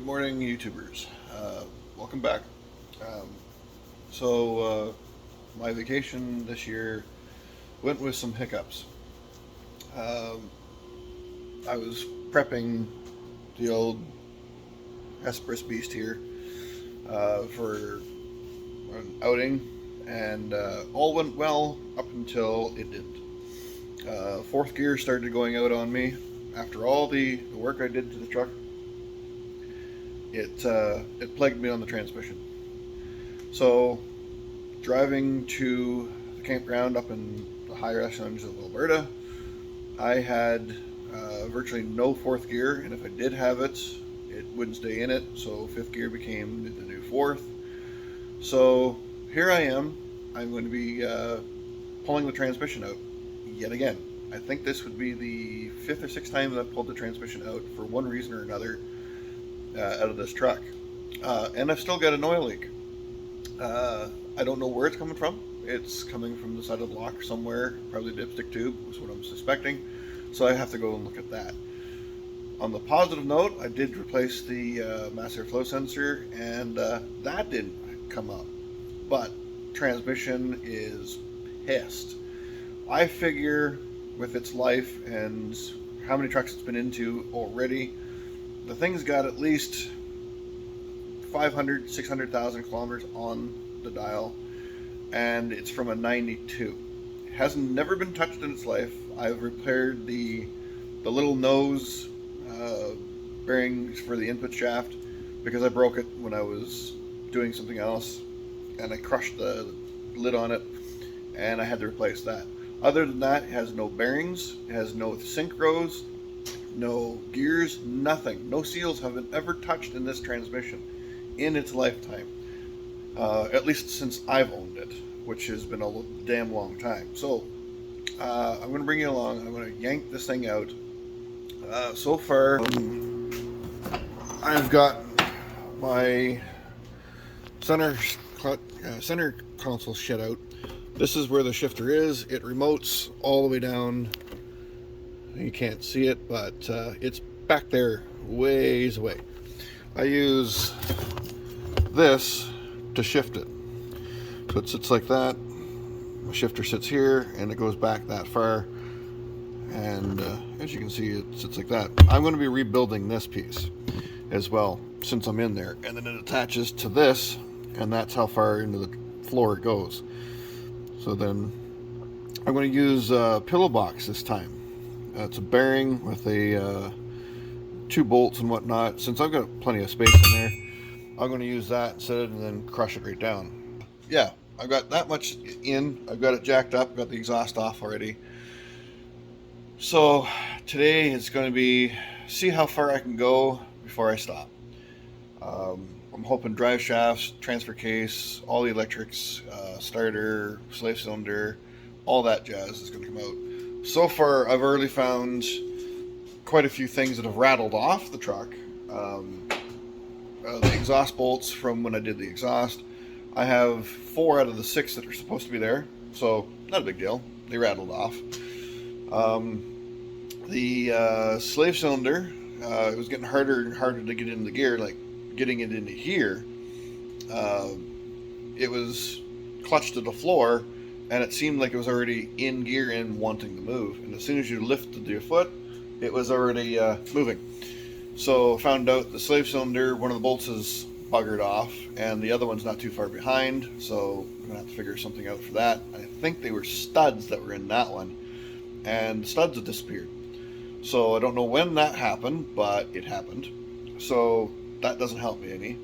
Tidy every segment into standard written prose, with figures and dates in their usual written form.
Good morning, YouTubers. Welcome back. Um, so, my vacation this year went with some hiccups. Um, I was prepping the old Hesperus beast here for an outing, and all went well up until it didn't. Fourth gear started going out on me. After all the work I did to the truck, it plagued me on the transmission. So driving to the campground up in the higher echelons of Alberta, I had virtually no fourth gear, and if I did have it, it wouldn't stay in it. So fifth gear became the new fourth. So here I am. I'm going to be pulling the transmission out yet again. I think this would be the fifth or sixth time that I've pulled the transmission out for one reason or another out of this truck. And I've still got an oil leak. I don't know where it's coming from. It's coming from the side of the lock somewhere, probably dipstick tube, is what I'm suspecting. So I have to go and look at that. On the positive note, I did replace the mass airflow sensor, and that didn't come up. But transmission is pissed. I figure with its life and how many trucks it's been into already, the thing's got at least 500, 600,000 kilometers on the dial, and it's from a 92. It hasn't never been touched in its life. I've repaired the little nose bearings for the input shaft because I broke it when I was doing something else, and I crushed the lid on it, and I had to replace that. Other than that, it has no bearings, it has no synchros, no gears, nothing. No seals have been ever touched in this transmission in its lifetime, at least since I've owned it, which has been a damn long time. So I'm going to bring you along. I'm going to yank this thing out. So far, I've got my center console shit out. This is where the shifter is. It remotes all the way down. You can't see it, but it's back there ways away. I use this to shift it. So it sits like that. The shifter sits here, and it goes back that far. And as you can see, it sits like that. I'm going to be rebuilding this piece as well, since I'm in there. And then it attaches to this, and that's how far into the floor it goes. So then I'm going to use a pillow box this time. It's a bearing with a 2 bolts and whatnot. Since I've got plenty of space in there, I'm going to use that instead and then crush it right down. Yeah, I've got that much in. I've got it jacked up, got the exhaust off already. So today it's going to be see how far I can go before I stop. I'm hoping drive shafts, transfer case, all the electrics, starter, slave cylinder, all that jazz is going to come out. So far, I've already found quite a few things that have rattled off the truck. The exhaust bolts from when I did the exhaust. I have 4 out of the 6 that are supposed to be there, so not a big deal. They rattled off. The slave cylinder, it was getting harder and harder to get into the gear, like getting it into here. It was clutched to the floor, and it seemed like it was already in gear and wanting to move. And as soon as you lifted your foot, it was already moving. So found out the slave cylinder, one of the bolts is buggered off, and the other one's not too far behind, so I'm gonna have to figure something out for that. I think they were studs that were in that one, and the studs have disappeared. So I don't know when that happened, but it happened. So that doesn't help me any.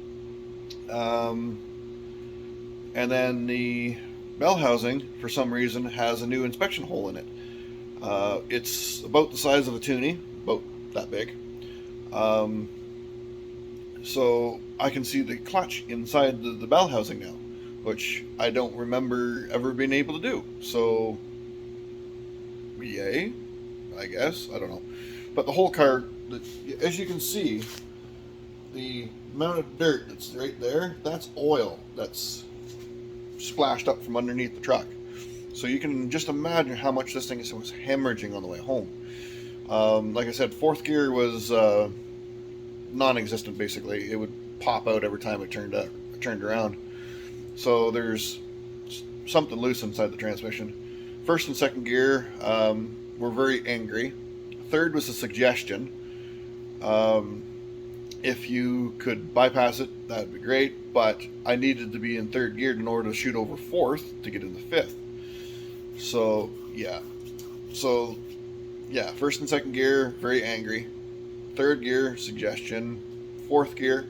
And then the bell housing, for some reason, has a new inspection hole in it. It's about the size of a toonie, about that big. So I can see the clutch inside the bell housing now, which I don't remember ever being able to do. So, yay, I guess. I don't know. But the whole car, as you can see, the amount of dirt that's right there, that's oil that's splashed up from underneath the truck. So you can just imagine how much this thing was hemorrhaging on the way home. Like I said, fourth gear was non-existent basically. It would pop out every time it turned around. So there's something loose inside the transmission. First and second gear were very angry. Third was a suggestion. If you could bypass it, that'd be great. But I needed to be in third gear in order to shoot over fourth to get into fifth. So yeah. So yeah, first and second gear, very angry. Third gear, suggestion. Fourth gear,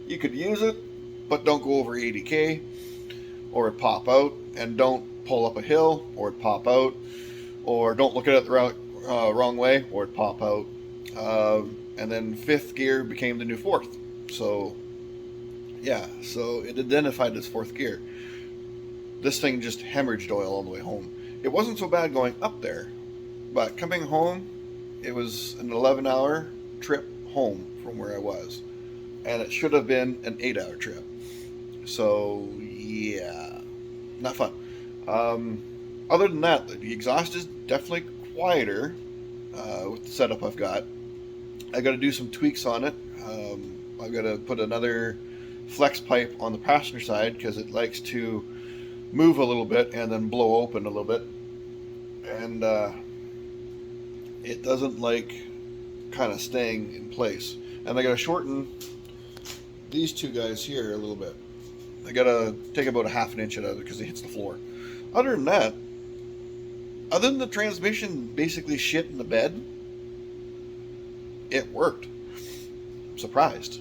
you could use it, but don't go over 80k, or it pop out. And don't pull up a hill, or it pop out. Or don't look at it the wrong way, or it pop out. And then fifth gear became the new fourth. So yeah, so it identified as fourth gear. This thing just hemorrhaged oil all the way home. It wasn't so bad going up there, but coming home, it was an 11-hour trip home from where I was. And it should have been an 8-hour trip. So, yeah, not fun. Other than that, the exhaust is definitely quieter with the setup I've got. I got to do some tweaks on it. I've got to put another flex pipe on the passenger side because it likes to move a little bit and then blow open a little bit. And it doesn't like kind of staying in place. And I got to shorten these two guys here a little bit. I got to take about a half an inch out of it because it hits the floor. Other than that, other than the transmission basically shit in the bed, it worked. Surprised.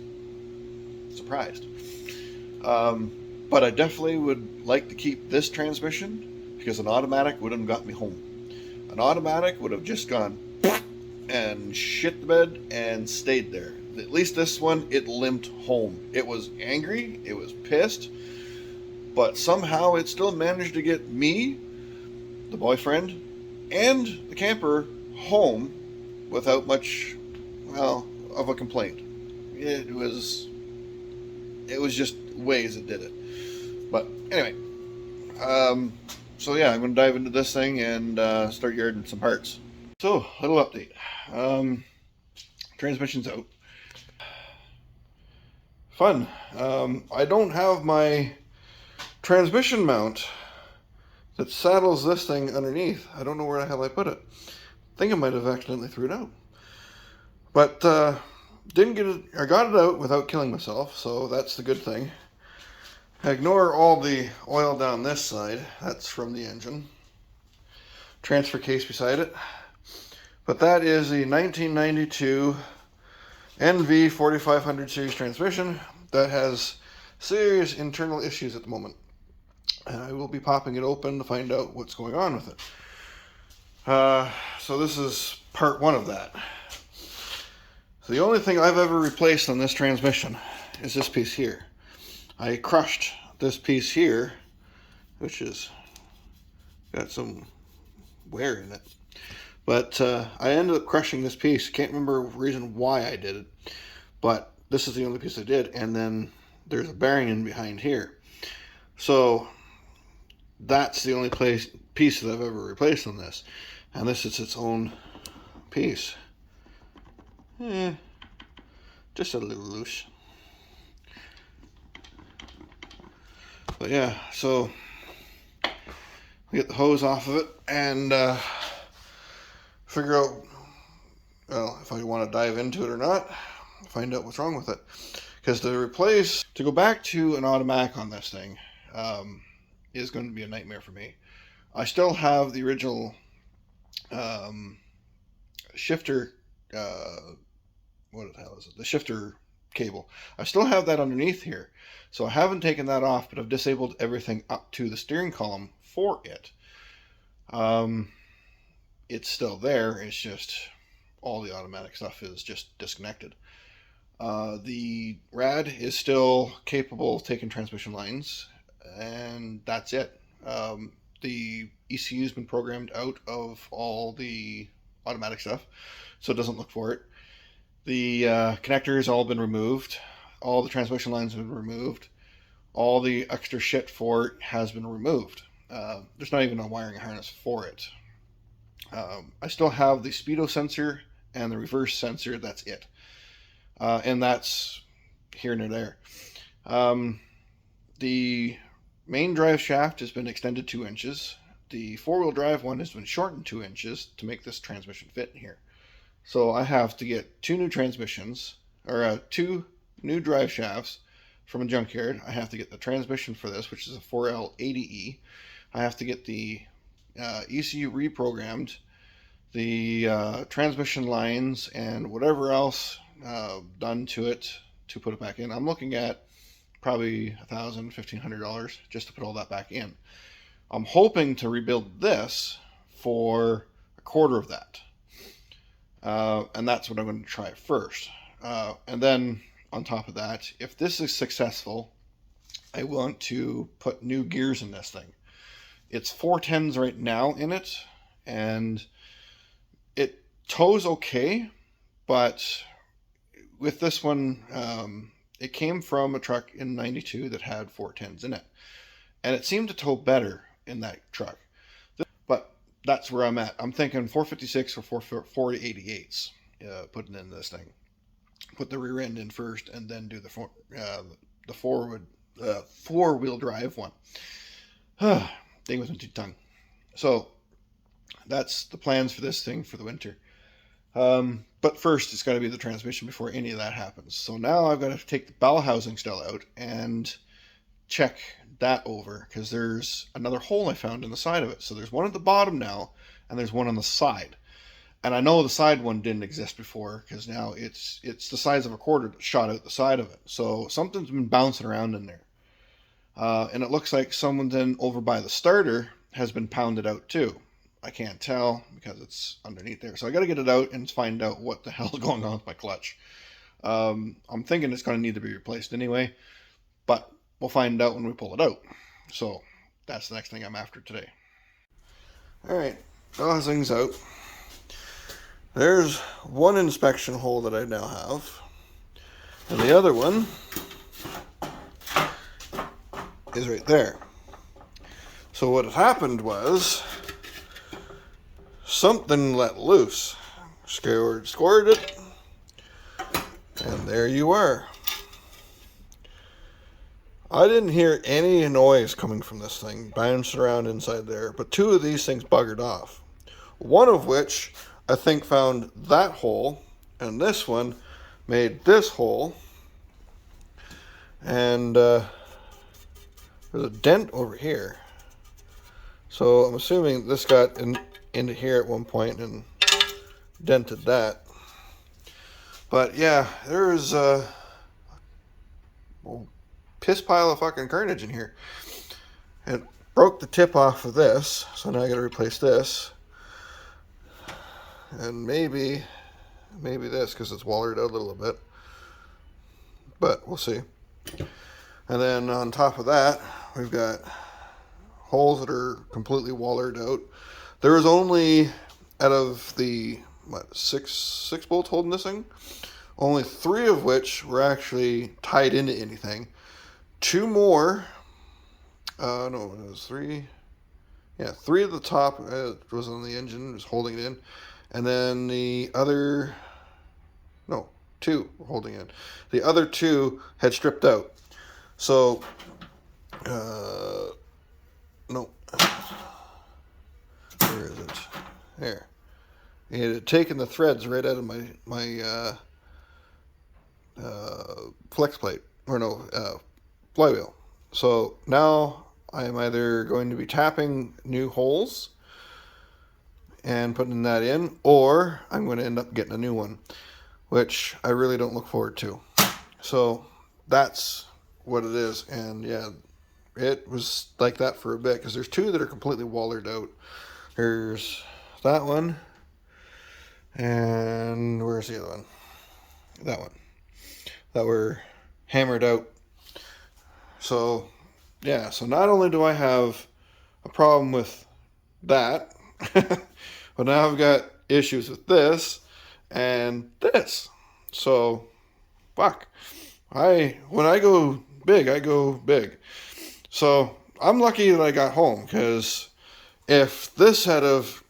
But I definitely would like to keep this transmission because an automatic would have got me home. An automatic would have just gone and shit the bed and stayed there. At least this one, it limped home. It was angry, it was pissed, but somehow it still managed to get me, the boyfriend, and the camper home without much, well, of a complaint. It was just ways it did it. But anyway, so yeah, I'm going to dive into this thing and start yarding some parts. So, little update. Transmission's out. Fun. I don't have my transmission mount that saddles this thing underneath. I don't know where the hell I put it. I think I might have accidentally threw it out. But didn't get it. I got it out without killing myself, so that's the good thing. Ignore all the oil down this side. That's from the engine. Transfer case beside it. But that is the 1992 NV 4500 series transmission that has serious internal issues at the moment. And I will be popping it open to find out what's going on with it. So this is part one of that. So the only thing I've ever replaced on this transmission is this piece here. I crushed this piece here, which is got some wear in it. But I ended up crushing this piece. Can't remember the reason why I did it. But this is the only piece I did. And then there's a bearing in behind here. So that's the only piece that I've ever replaced on this. And this is its own piece. Just a little loose. But yeah, so we get the hose off of it and figure out, well, if I want to dive into it or not, find out what's wrong with it. Because to go back to an automatic on this thing is going to be a nightmare for me. I still have the original shifter, what the hell is it? The shifter cable. I still have that underneath here. So I haven't taken that off, but I've disabled everything up to the steering column for it. It's still there. It's just all the automatic stuff is just disconnected. The rad is still capable of taking transmission lines, and that's it. The ECU's been programmed out of all the automatic stuff, so it doesn't look for it. The connectors all been removed. All the transmission lines have been removed. All the extra shit for it has been removed. There's not even a wiring harness for it. I still have the speedo sensor and the reverse sensor. That's it. and that's here and there. The main drive shaft has been extended 2 inches. The four-wheel drive one has been shortened 2 inches to make this transmission fit in here. So I have to get 2 new transmissions, or 2 new drive shafts from a junkyard. I have to get the transmission for this, which is a 4L80E. I have to get the ECU reprogrammed, the transmission lines, and whatever else done to it to put it back in. I'm looking at probably $1,000, $1,500 just to put all that back in. I'm hoping to rebuild this for a quarter of that. And that's what I'm going to try first. And then on top of that, if this is successful, I want to put new gears in this thing. It's 410s right now in it, and it tows okay, but with this one, it came from a truck in 92 that had 410s in it, and it seemed to tow better in that truck. But that's where I'm at. I'm thinking 456 or 488s putting in this thing. Put the rear end in first, and then do the four-wheel drive one. Thing with my tongue. So that's the plans for this thing for the winter. But first, it's got to be the transmission before any of that happens. So now I've got to take the bell housing still out and check that over, because there's another hole I found in the side of it. So there's one at the bottom now, and there's one on the side. And I know the side one didn't exist before, because now it's the size of a quarter that shot out the side of it. So something's been bouncing around in there. And it looks like someone then over by the starter has been pounded out too. I can't tell because it's underneath there. So I got to get it out and find out what the hell's going on with my clutch. I'm thinking it's going to need to be replaced anyway, but we'll find out when we pull it out. So that's the next thing I'm after today. All right, all things out. There's one inspection hole that I now have, and the other one is right there. So what had happened was something let loose, scored it, and there you are. I didn't hear any noise coming from this thing bouncing around inside there, but 2 of these things buggered off. One of which I think found that hole, and this one made this hole, and there's a dent over here. So I'm assuming this got into here at one point and dented that. But yeah, there's a piss pile of fucking carnage in here. It broke the tip off of this, so now I gotta replace this. And maybe this, because it's wallered out a little bit. But we'll see. And then on top of that, we've got holes that are completely wallered out. There is only, out of the, six bolts holding this thing, only 3 of which were actually tied into anything. 2 more, no, it was 3. Yeah, 3 at the top was on the engine, was holding it in. And then the other, no, 2 were holding it in. The other 2 had stripped out. So, no, where is it? There. It had taken the threads right out of my flex plate, or no, flywheel. So now I'm either going to be tapping new holes and putting that in, or I'm going to end up getting a new one, which I really don't look forward to. So that's what it is. And yeah, it was like that for a bit, because there's 2 that are completely wallered out. There's that one, and where's the other one? That one. That were hammered out. So yeah, so not only do I have a problem with that, but now I've got issues with this and this. So fuck. When I go big, I go big. So I'm lucky that I got home, because if this had have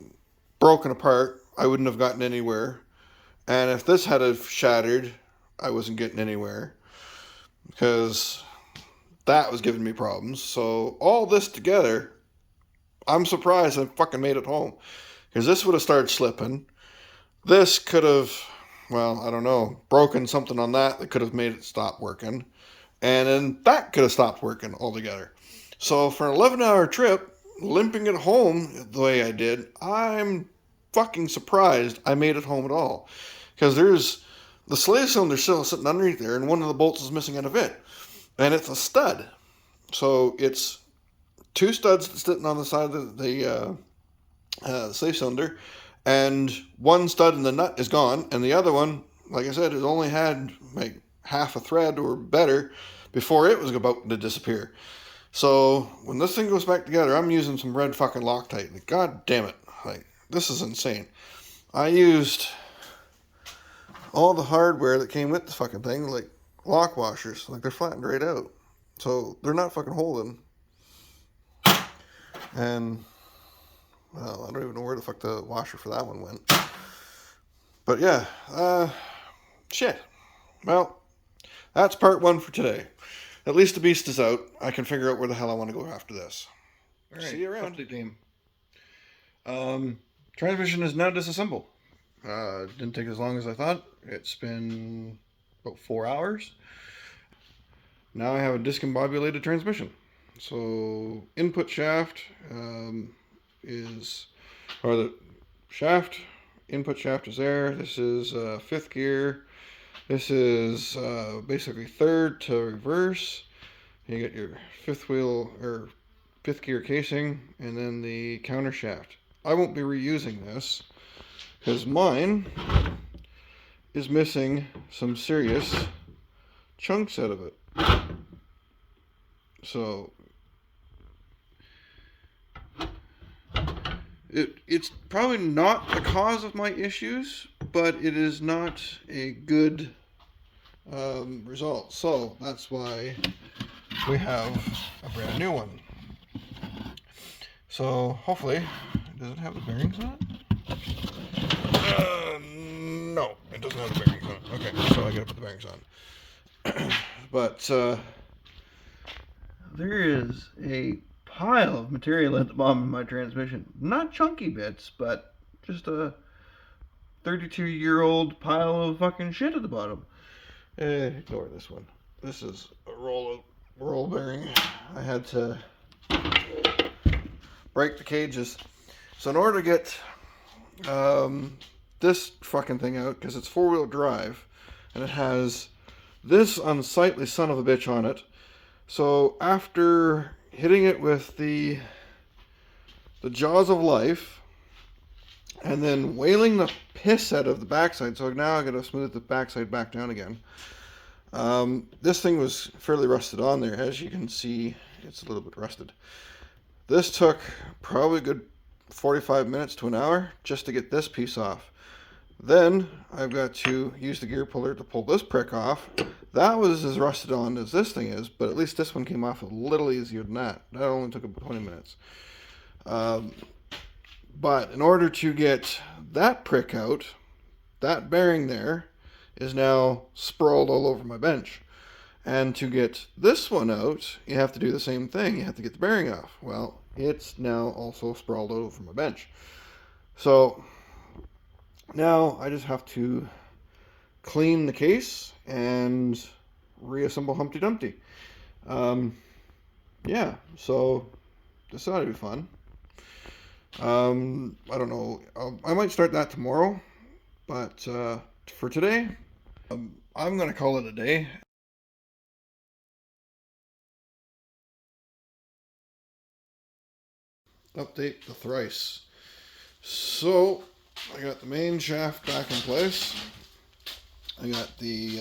broken apart, I wouldn't have gotten anywhere. And if this had have shattered, I wasn't getting anywhere because that was giving me problems. So all this together, I'm surprised I fucking made it home, because this would have started slipping. This could have, well, I don't know, broken something on that could have made it stop working. And then that could have stopped working altogether. So for an 11-hour trip, limping it home the way I did, I'm fucking surprised I made it home at all. Because there's the slave cylinder still sitting underneath there, and one of the bolts is missing out of it. And it's a stud. So it's two studs sitting on the side of the slave cylinder, and one stud in the nut is gone, and the other one, like I said, it only had like half a thread or better before it was about to disappear. So when this thing goes back together, I'm using some red fucking Loctite. Like, God damn it. Like, this is insane. I used all the hardware that came with the fucking thing, like lock washers. Like, they're flattened right out. So they're not fucking holding. And, well, I don't even know where the fuck the washer for that one went. But yeah, shit. Well, that's part one for today. At least the beast is out. I can figure out where the hell I want to go after this. All right, see you around. Update game. Transmission is now disassembled. Didn't take as long as I thought. It's been about 4 hours. Now I have a discombobulated transmission. So input shaft the shaft, input shaft is there. This is fifth gear. This is basically third to reverse. You get your fifth wheel or fifth gear casing, and then the counter shaft. I won't be reusing this because mine is missing some serious chunks out of it. So it's probably not the cause of my issues, but it is not a good result. So that's why we have a brand new one. So hopefully, does it have the bearings on it? No, it doesn't have the bearings on it. Okay, so I gotta put the bearings on. But there is a pile of material at the bottom of my transmission. Not chunky bits, but just a 32-year-old pile of fucking shit at the bottom. Ignore this one. This is a roll bearing. I had to break the cages. So in order to get this fucking thing out, because it's 4-wheel drive, and it has this unsightly son of a bitch on it. So after hitting it with the jaws of life, and then wailing the piss out of the backside, so now I gotta smooth the backside back down again. This thing was fairly rusted on there. As you can see, it's a little bit rusted. This took probably a good 45 minutes to an hour just to get this piece off. Then I've got to use the gear puller to pull this prick off. That was as rusted on as this thing is, but at least this one came off a little easier than that. That only took about 20 minutes. But in order to get that prick out, that bearing there is now sprawled all over my bench. And to get this one out, you have to do the same thing. You have to get the bearing off. Well, it's now also sprawled all over my bench. So now I just have to clean the case and reassemble Humpty Dumpty. Yeah, so this ought to be fun. I don't know. I might start that tomorrow, but for today, I'm going to call it a day. Update the thrice. So I got the main shaft back in place. I got the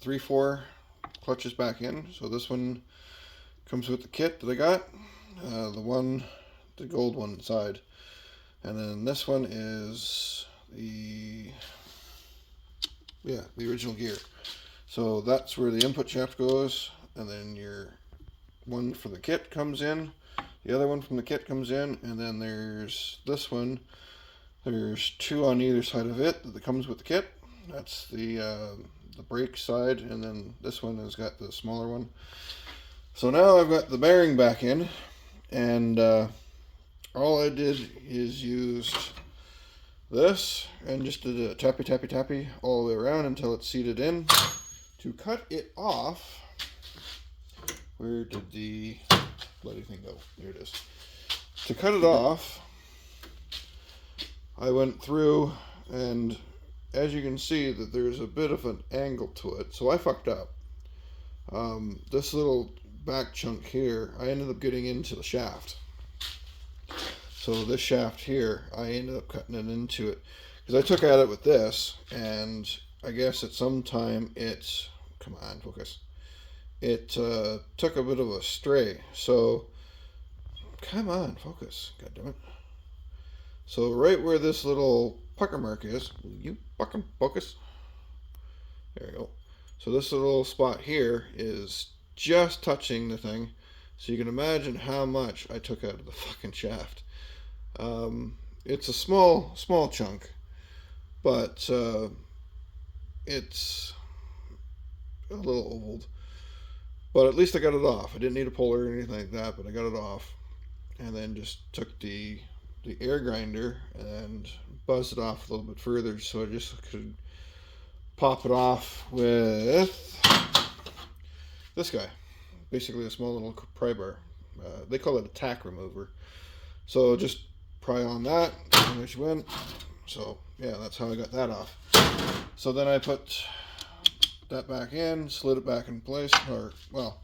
3/4 clutches back in. So this one comes with the kit that I got, the gold one inside, and then this one is the original gear. So that's where the input shaft goes, and then your one for the kit comes in. The other one from the kit comes in, and then there's this one. There's two on either side of it that comes with the kit. That's the the brake side, and then this one has got the smaller one. So now I've got the bearing back in, and all I did is used this and just did a tappy tappy tappy all the way around until it's seated in. To cut it off, where did the bloody thing go? There it is. To cut it off, I went through, and as you can see that there's a bit of an angle to it, so I fucked up. This little back chunk here, I ended up getting into the shaft. So this shaft here, I ended up cutting it into it. Because I took at it with this, and I guess at some time it, come on, focus. It took a bit of a stray. So, come on, focus, god damn it. So right where this little pucker mark is, will you fucking focus? There we go. So this little spot here is just touching the thing. So you can imagine how much I took out of the fucking shaft. It's a small chunk, but it's a little old. But at least I got it off. I didn't need a puller or anything like that, but I got it off. And then just took the air grinder and buzzed it off a little bit further so I just could pop it off with this guy. Basically a small little pry bar. They call it a tack remover. So just pry on that, and there she went. So yeah, that's how I got that off. So then I put that back in, slid it back in place, or well,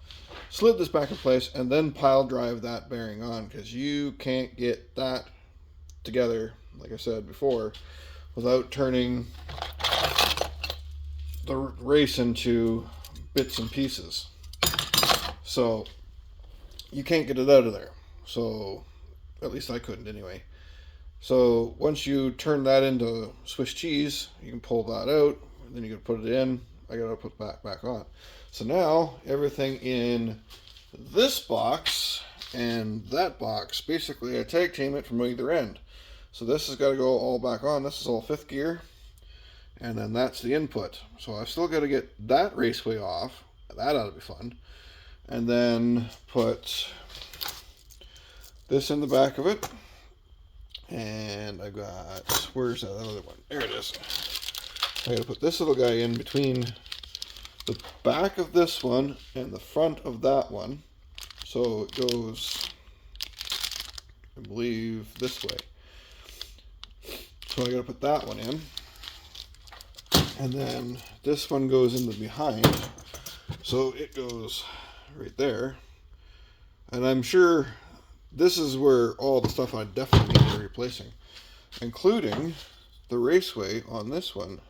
slid this back in place, and then pile drive that bearing on, because you can't get that together, like I said before, without turning the race into bits and pieces. So you can't get it out of there. So at least I couldn't anyway. So once you turn that into Swiss cheese, you can pull that out, and then you can put it in. I gotta put that back on. So now everything in this box and that box, basically I tag team it from either end. So this has got to go all back on. This is all 5th gear, and then that's the input. So I've still got to get that raceway off. That ought to be fun. And then put this in the back of it. And I've got, where's that other one? There it is. I gotta put this little guy in between the back of this one and the front of that one. So it goes, I believe, this way. So I gotta put that one in. And then this one goes in the behind. So it goes right there. And I'm sure this is where all the stuff I definitely need replacing, including the raceway on this one.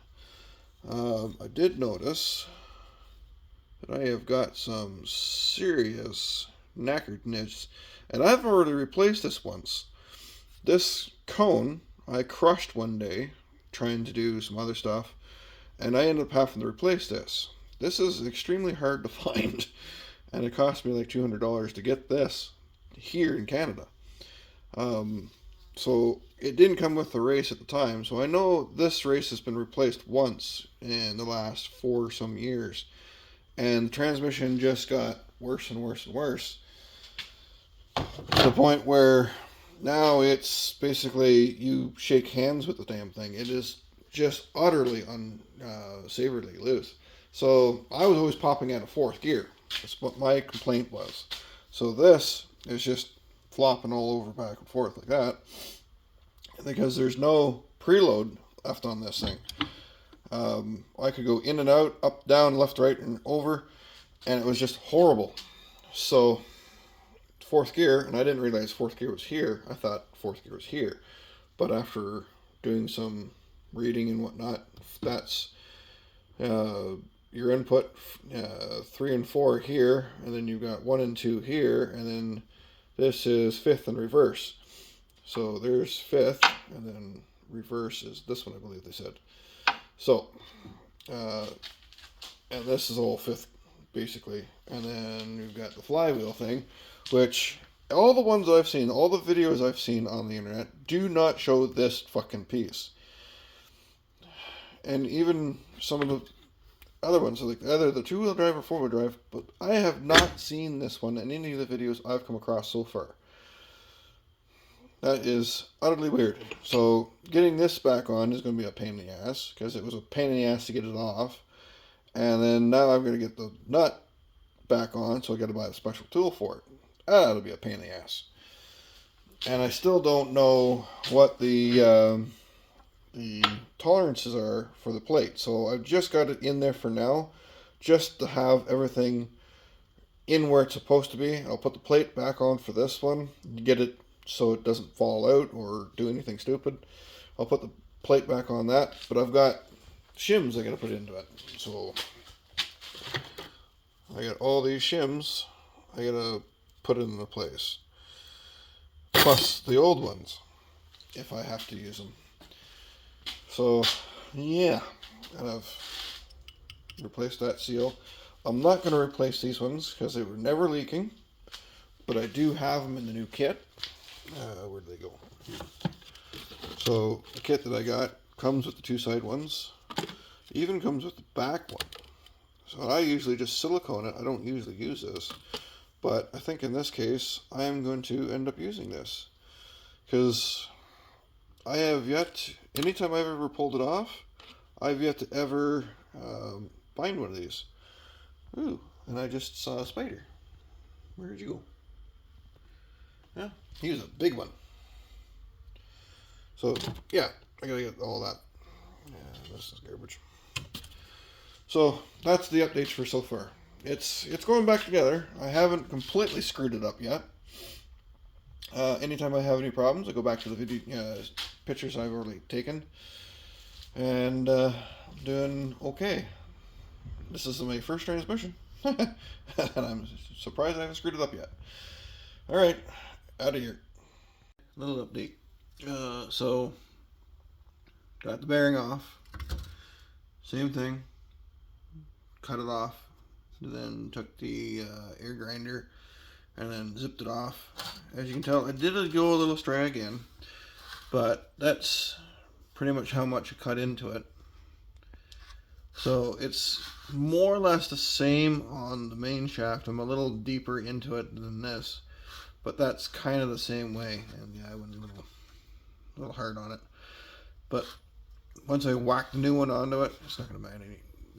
I did notice that I have got some serious knackeredness, and I've already replaced this once. This cone I crushed one day trying to do some other stuff, and I ended up having to replace this. This is extremely hard to find, and it cost me like $200 to get this here in Canada. So it didn't come with the race at the time, so I know this race has been replaced once in the last 4 some years, and the transmission just got worse and worse and worse, to the point where now it's basically you shake hands with the damn thing. It is just utterly unsavourily loose. So I was always popping out of 4th gear. That's what my complaint was. So this is just flopping all over back and forth like that, because there's no preload left on this thing. I could go in and out, up, down, left, right, and over, and it was just horrible. So 4th gear, and I didn't realize 4th gear was here. I thought 4th gear was here, but after doing some reading and whatnot, that's your input 3 and 4 here, and then you've got 1 and 2 here, and then this is 5th and reverse. So there's 5th, and then reverse is this one, I believe they said. So, and this is all 5th, basically. And then you've got the flywheel thing, which all the ones I've seen, all the videos I've seen on the internet do not show this fucking piece. And even some of the other ones, like either the 2-wheel drive or 4-wheel drive, but I have not seen this one in any of the videos I've come across so far. That is utterly weird. So getting this back on is going to be a pain in the ass, because it was a pain in the ass to get it off. And then now I'm going to get the nut back on, so I got to buy a special tool for it. That'll be a pain in the ass. And I still don't know what the tolerances are for the plate. So I've just got it in there for now, just to have everything in where it's supposed to be. I'll put the plate back on for this one, get it so it doesn't fall out or do anything stupid. I'll put the plate back on that, but I've got shims I gotta put into it. So I got all these shims I gotta put into place, plus the old ones if I have to use them. So yeah, and I've replaced that seal. I'm not going to replace these ones because they were never leaking, but I do have them in the new kit. Where'd they go? So the kit that I got comes with the 2-side ones. It even comes with the back one. So I usually just silicone it. I don't usually use this, but I think in this case I am going to end up using this, because I have yet, anytime I've ever pulled it off, I've yet to ever find one of these. Ooh, and I just saw a spider. Where did you go? Yeah, he was a big one. So, yeah, I gotta get all that. Yeah, this is garbage. So, that's the updates for so far. It's going back together. I haven't completely screwed it up yet. Anytime I have any problems, I go back to the video pictures I've already taken, and I'm doing okay. This is my first transmission, and I'm surprised I haven't screwed it up yet. All right, out of here. Little update. So got the bearing off. Same thing. Cut it off. Then took the air grinder and then zipped it off. As you can tell, I did go a little astray again, but that's pretty much how much I cut into it. So it's more or less the same on the main shaft. I'm a little deeper into it than this, but that's kind of the same way. And yeah, I went a little hard on it. But once I whack the new one onto it, it's not going to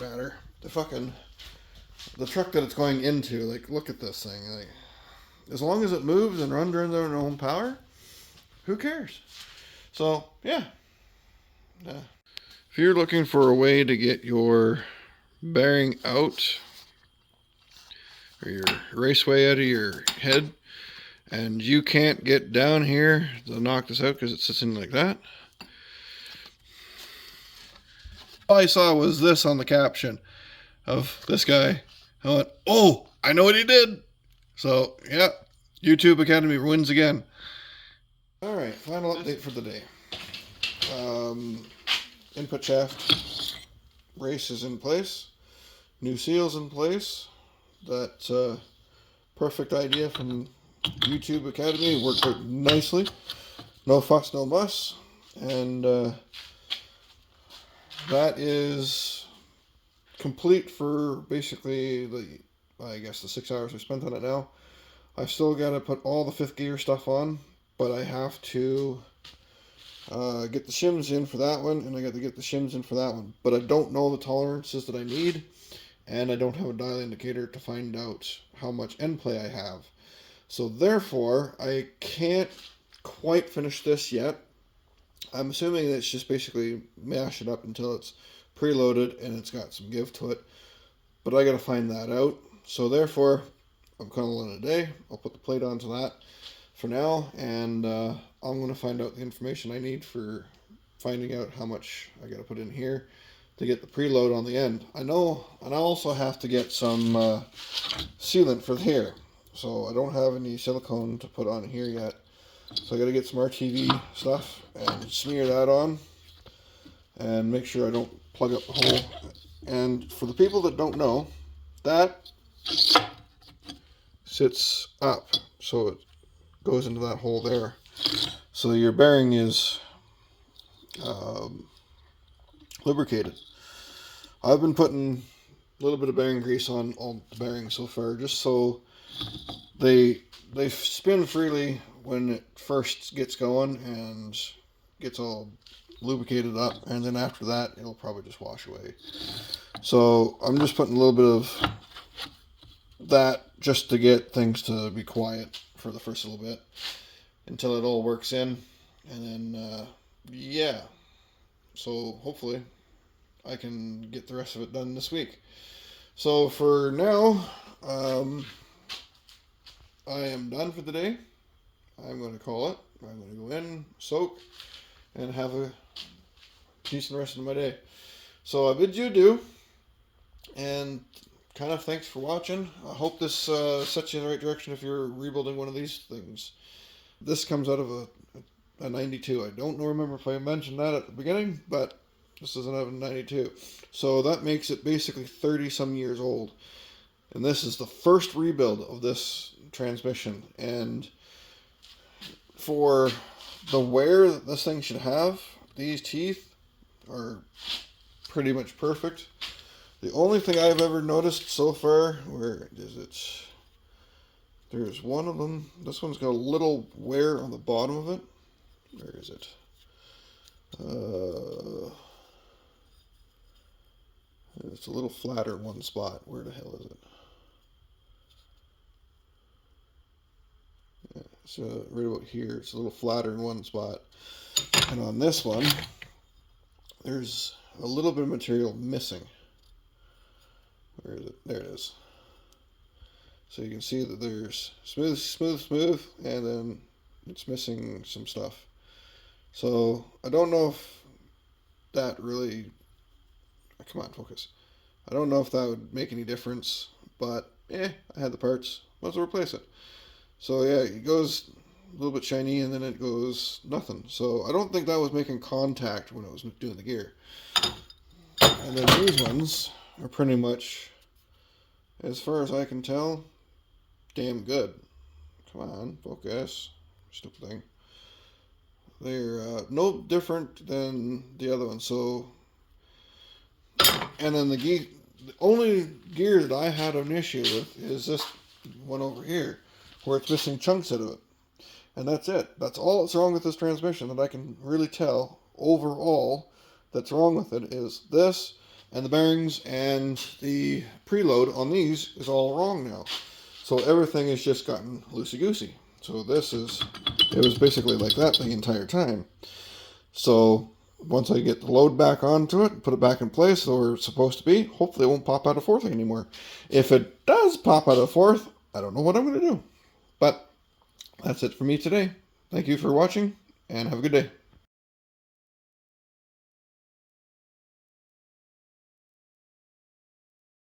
matter. The truck that it's going into, like, look at this thing. Like, as long as it moves and runs under their own power, who cares? So, yeah. If you're looking for a way to get your bearing out, or your raceway out of your head, and you can't get down here to knock this out because it sits in like that, all I saw was this on the caption of this guy. I went, oh, I know what he did. So, yeah, YouTube Academy wins again. All right, final update for the day. Input shaft race is in place. New seals in place. That perfect idea from YouTube Academy worked out nicely. No fuss, no muss. And that is complete for basically the 6 hours we spent on it now. I've still got to put all the 5th gear stuff on, but I have to get the shims in for that one, and I got to get the shims in for that one. But I don't know the tolerances that I need, and I don't have a dial indicator to find out how much end play I have. So therefore, I can't quite finish this yet. I'm assuming that it's just basically mash it up until it's preloaded and it's got some give to it. But I got to find that out. So therefore, I'm calling it a day. I'll put the plate onto that for now, and I'm going to find out the information I need for finding out how much I got to put in here to get the preload on the end. I know, and I also have to get some sealant for here. So I don't have any silicone to put on here yet. So I got to get some RTV stuff and smear that on and make sure I don't plug up the hole. And for the people that don't know, that sits up, so it goes into that hole there. So your bearing is lubricated. I've been putting little bit of bearing grease on all the bearings so far, just so they spin freely when it first gets going and gets all lubricated up, and then after that it'll probably just wash away. So I'm just putting a little bit of that just to get things to be quiet for the first little bit until it all works in, and then yeah, so hopefully I can get the rest of it done this week. So for now, I am done for the day. I'm going to call it. I'm going to go in, soak, and have a decent rest of my day. So I bid you adieu, and kind of thanks for watching. I hope this sets you in the right direction if you're rebuilding one of these things. This comes out of a 92. I don't remember if I mentioned that at the beginning, but this is out of a 92. So that makes it basically 30 some years old. And this is the first rebuild of this transmission. And for the wear that this thing should have, these teeth are pretty much perfect. The only thing I've ever noticed so far, where is it? There's one of them. This one's got a little wear on the bottom of it. Where is it? It's a little flatter in one spot. Where the hell is it? Yeah, so right about here, it's a little flatter in one spot. And on this one, there's a little bit of material missing. Where is it? There it is. So you can see that there's smooth, and then it's missing some stuff. So I don't know if that really, come on, focus. I don't know if that would make any difference, but I had the parts. Might as well replace it. So yeah, it goes a little bit shiny, and then it goes nothing. So I don't think that was making contact when it was doing the gear. And then these ones are pretty much, as far as I can tell, damn good. Come on, focus. Stupid thing. They're no different than the other one. So, and then the only gear that I had an issue with is this one over here, where it's missing chunks out of it. And that's it. That's all that's wrong with this transmission that I can really tell overall that's wrong with it is this, and the bearings and the preload on these is all wrong now. So everything has just gotten loosey-goosey. So it was basically like that the entire time. So once I get the load back onto it, put it back in place where it's supposed to be, hopefully it won't pop out of fourth anymore. If it does pop out of fourth, I don't know what I'm going to do. But that's it for me today. Thank you for watching, and have a good day.